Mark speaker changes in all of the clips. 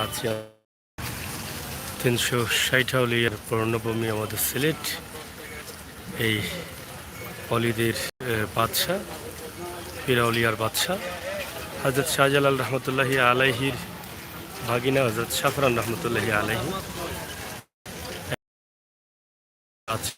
Speaker 1: আছি 360 আউলিয়ার পূর্ণভূমি আমাদের সিলেট। এই অলিদের বাদশাহ, পীর আউলিয়ার বাদশাহ হযরত শাহজালাল রহমতুল্লাহি আলাইহির ভাগিনা হযরত শাফরান রহমতুল্লাহি আলাইহি আছে।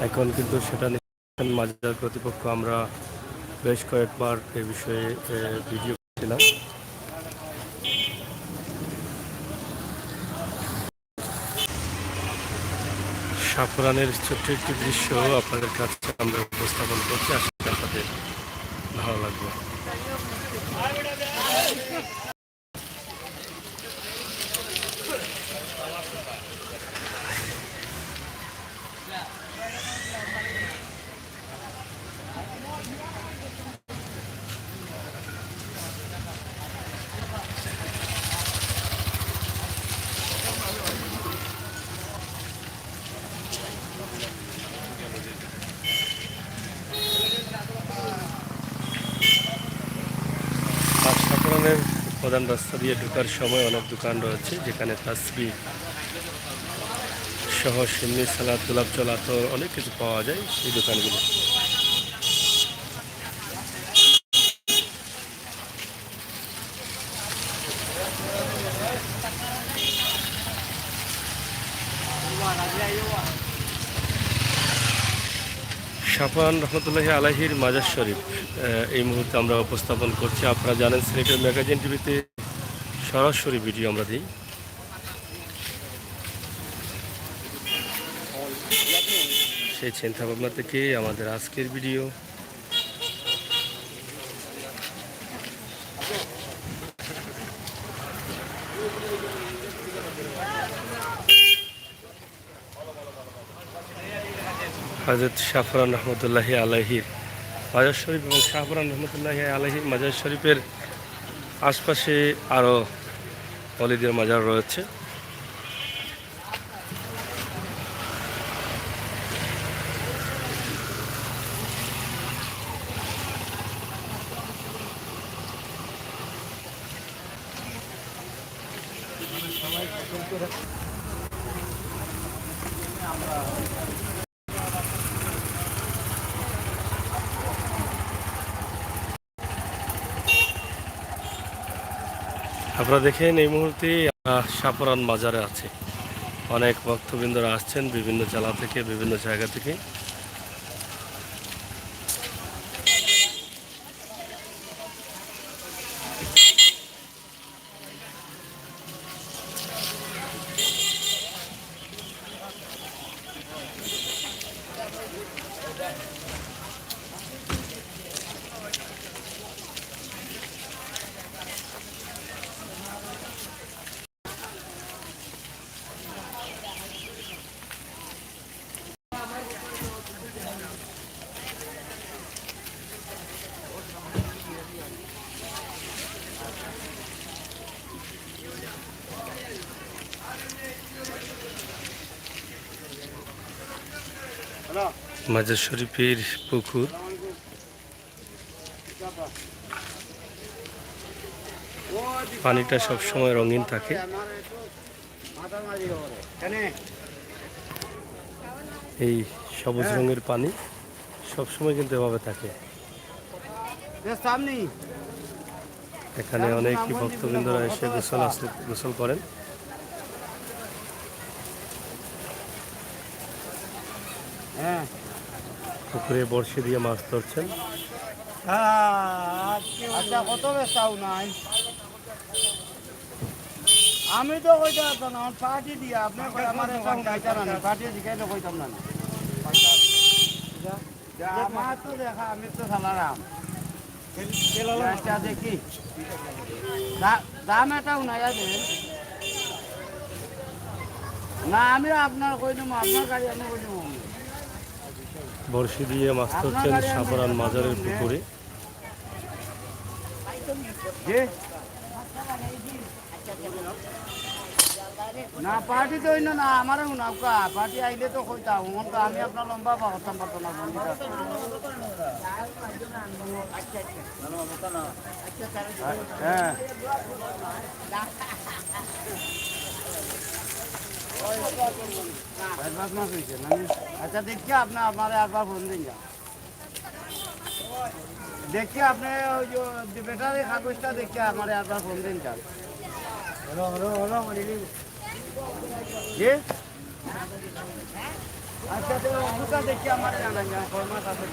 Speaker 1: এখন কিন্তু সেটা মাজার কর্তৃপক্ষ আমরা বেশ কয়েকবার এ বিষয়ে ভিডিও করেছিলাম। শাফরানের ছোট্ট একটি দৃশ্য আপনাদের কাছে আমরা উপস্থাপন করছি, আশা করি আপনাদের ভালো লাগবে। আর শাফরানের প্রধান রাস্তা দিয়ে ঢোকার সময় অনেক দোকান রয়েছে, যেখানে তাসবিহ সহ সিন্নি, সালাদ, গোলাপ জল, আতর অনেক কিছু পাওয়া যায় এই দোকানগুলো। শাফরান রহমতুল্লাহি আলাইহির মাজার শরীফ এই মুহূর্তে আমরা উপস্থাপন করছি। আপনারা জানেন সিলেটের ম্যাগাজিন টিভিতে সরাসরি ভিডিও আমরা দিই। সেই চিন্তা ভাবনা থেকে আমাদের আজকের ভিডিও। হযরত শাফরান রহমতুল্লাহি আলাইহির মাজার শরীফ এবং শাফরান রহমতুল্লাহি আলাইহির মাজার শরীফের আশপাশে আরও অলিদের মাজার রয়েছে। আপনারা দেখেন এই মুহূর্তে শাফরান মাজারে আছে। অনেক ভক্তবৃন্দরা আসছেন বিভিন্ন জেলা থেকে, বিভিন্ন জায়গা থেকে। মাজার শরীফের পুকুর, পানিটা সবসময় রঙিন থাকে। এই সবুজ রঙের পানি সবসময় কিন্তু এভাবে থাকে। এখানে অনেকই ভক্তবৃন্দরা এসে গোসল করেন। পুকুরে বড়শি দিয়ে মাছ ধরছেন।
Speaker 2: আচ্ছা, কত বেচাও নাই? আমি তো কইতাম না পার্টি দিয়া আপনি আমার পার্টি দিকে তো কইতাম না। আমার তো দেখা আমি তো সালারাম দেখি দাম এটাও নাই আছে না। আমি আপনার কই দেবো, আপনার গাড়ি আমি কই দেবো।
Speaker 1: বড়শি দিয়ে মাছ ধরছেন শাফরান মাজারের পুকুরে।
Speaker 2: না পার্টি তো না আমারও নৌকা পার্টি আইলে তো কইতাম। তো আমি আপনার লম্বা করতাম পারতো না। হ্যাঁ অ্যাডভান্স মাস হয়েছে মানে আচ্ছা দেখছি আপনার একবার ফোন দিন যা দেখছি আপনি ওই যে বেটারের কাগজটা দেখছি আমার একবার ফোন দিন চান জি আচ্ছা তো ওটা দেখছি আমার জানান যা ফরমাস আছে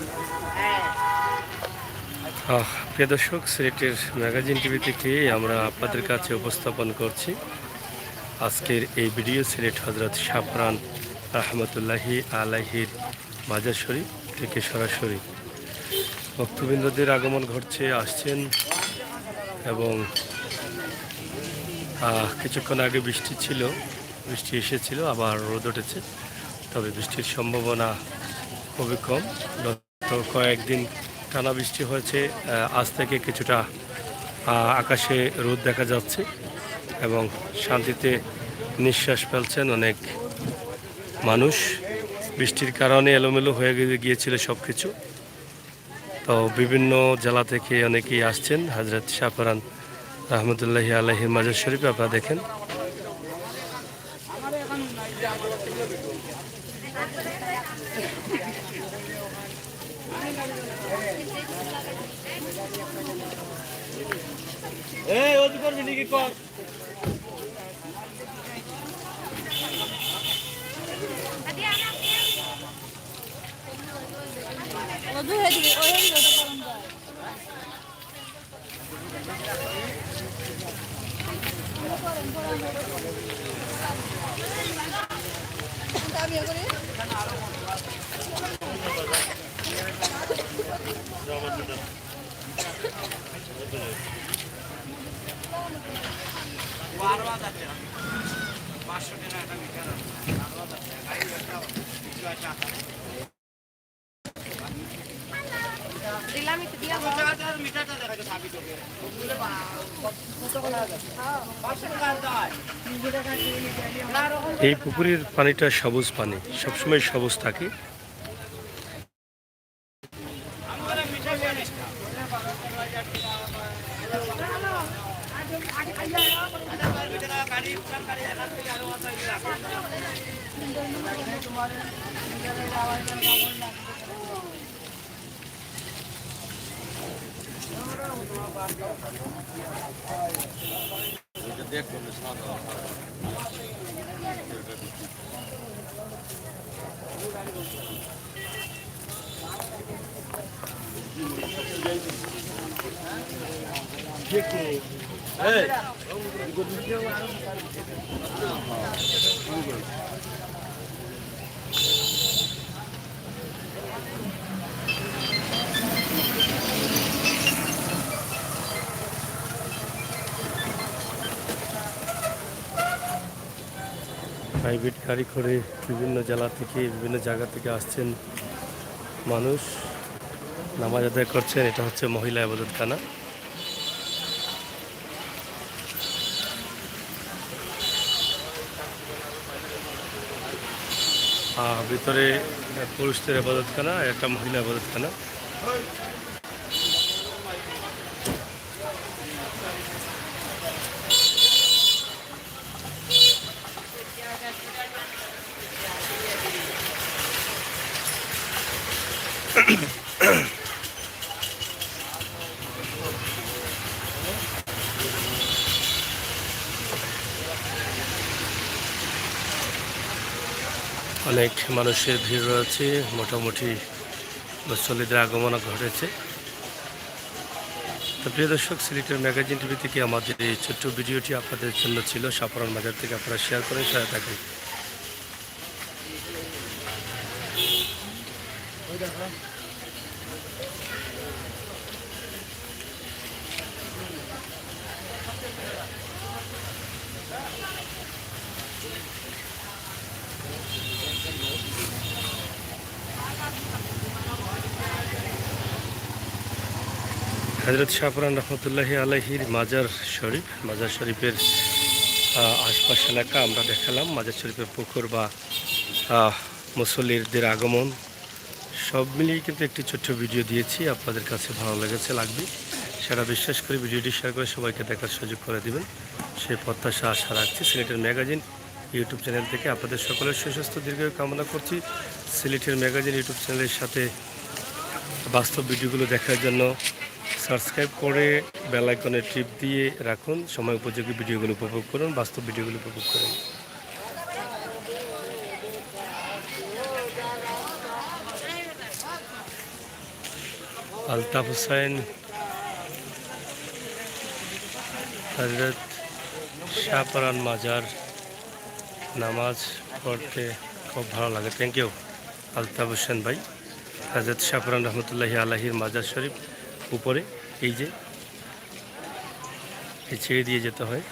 Speaker 1: প্রিয় দর্শক, সিলেটের ম্যাগাজিন টিভি থেকে আমরা আপনাদের কাছে উপস্থাপন করছি আজকের এই ভিডিও সিলেট হজরত শাহপরান রহমতুল্লাহি আলাইহির মাজার শরীফ থেকে সরাসরি ভক্তবৃন্দদের আগমন ঘটছে, আসছেন এবং কিছুক্ষণ আগে বৃষ্টি ছিল, বৃষ্টি এসেছিল, আবার রোদ উঠেছে, তবে বৃষ্টির সম্ভাবনা খুবই কম। গত কয়েকদিন টানা বৃষ্টি হয়েছে, আজ থেকে কিছুটা আকাশে রোদ দেখা যাচ্ছে এবং শান্তিতে নিঃশ্বাস ফেলছেন অনেক মানুষ। বৃষ্টির কারণে এলোমেলো হয়ে গিয়েছিল সব কিছু। তো বিভিন্ন জেলা থেকে অনেকেই আসছেন হজরত শাহপরান রহমতুল্লাহি আলাইহির মাজার শরীফে। আপনারা দেখেন এই পুকুরের পানিটা সবুজ পানি, সবসময় সবুজ থাকে। প্রাইভেট গাড়ি করে বিভিন্ন জেলা থেকে, বিভিন্ন জায়গা থেকে আসছেন মানুষ, নামাজ আদায় করছেন। এটা হচ্ছে মহিলা ইবাদতখানা। ভিতরে পুরুষদের ইবাদতখানা, একটা মহিলা ইবাদতখানা। অনেক মানুষের ভিড় রয়েছে, মোটামুটি মুসল্লিদের আগমন ঘটেছে। তো প্রিয় দর্শক, সিলেটের ম্যাগাজিন টিভি থেকে আমাদের এই ছোট্ট ভিডিওটি আপনাদের জন্য ছিল। শাহপরান মাজার থেকে আপনারা শেয়ার করেন, সহায়তা থাকেন। হজরত শাহপরান রহমতুল্লাহি আলাইহির মাজার শরীফ, মাজার শরীফের আশপাশ এলাকা আমরা দেখালাম। মাজার শরীফের পুকুর বা মুসল্লিদের আগমন সব মিলিয়ে কিন্তু একটি ছোট্ট ভিডিও দিয়েছি, আপনাদের কাছে ভালো লেগেছে, লাগবে সেটা বিশ্বাস করে ভিডিওটি শেয়ার করে সবাইকে দেখার সুযোগ করে দিবেন সেই প্রত্যাশা আশা রাখছি। সিলেটের ম্যাগাজিন ইউটিউব চ্যানেল থেকে আপনাদের সকলের সুস্বাস্থ্য দীর্ঘায়ু কামনা করছি। সিলেটের ম্যাগাজিন ইউটিউব চ্যানেলের সাথে বাস্তব ভিডিওগুলো দেখার জন্য সাবস্ক্রাইব করে বেল আইকনে টিপ দিয়ে রাখুন। সময় উপযোগী ভিডিওগুলো উপভোগ করুন, বাস্তব ভিডিওগুলো উপভোগ করুন। আলতাফ হোসেন হজরত শাহপরান মাজার নামাজ পড়তে খুব ভালো লাগে। থ্যাংক ইউ আলতাফ হোসেন ভাই। হজরত শাহপরান রহমতুল্লাহি আলাহির মাজার শরীফ উপরে, এই যে ছেড়ে দিয়ে যেতে হয়।